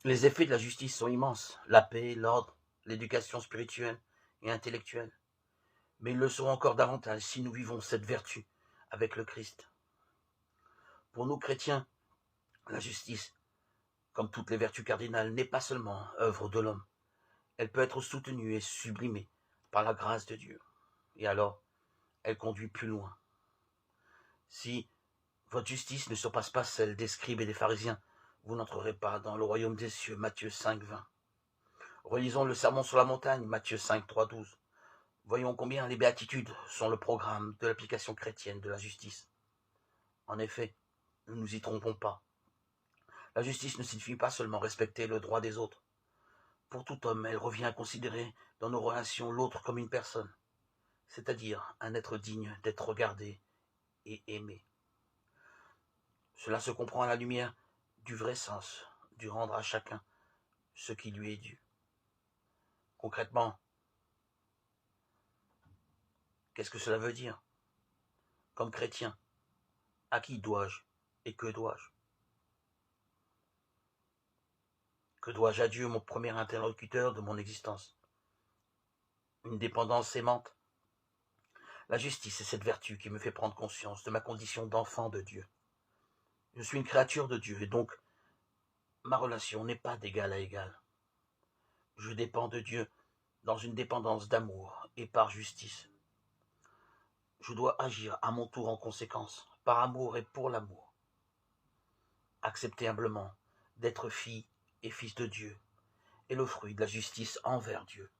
Les effets de la justice sont immenses, la paix, l'ordre, l'éducation spirituelle et intellectuelle. Mais ils le seront encore davantage si nous vivons cette vertu avec le Christ. Pour nous chrétiens, la justice, comme toutes les vertus cardinales, n'est pas seulement œuvre de l'homme. Elle peut être soutenue et sublimée par la grâce de Dieu. Et alors, elle conduit plus loin. Si votre justice ne surpasse pas celle des scribes et des pharisiens, vous n'entrerez pas dans le royaume des cieux. Matthieu 5, 20. Relisons le sermon sur la montagne, Matthieu 5, 3, 12. Voyons combien les béatitudes sont le programme de l'application chrétienne de la justice. En effet, ne nous y trompons pas. La justice ne signifie pas seulement respecter le droit des autres. Pour tout homme, elle revient à considérer dans nos relations l'autre comme une personne, c'est-à-dire un être digne d'être regardé et aimé. Cela se comprend à la lumière du vrai sens du rendre à chacun ce qui lui est dû. Concrètement, qu'est-ce que cela veut dire? Comme chrétien, à qui dois-je et que dois-je? Que dois-je à Dieu, mon premier interlocuteur de mon existence? Une dépendance aimante? La justice est cette vertu qui me fait prendre conscience de ma condition d'enfant de Dieu. Je suis une créature de Dieu et donc ma relation n'est pas d'égal à égal. Je dépends de Dieu dans une dépendance d'amour et par justice. Je dois agir à mon tour en conséquence, par amour et pour l'amour. Accepter humblement d'être fille et fils de Dieu est le fruit de la justice envers Dieu.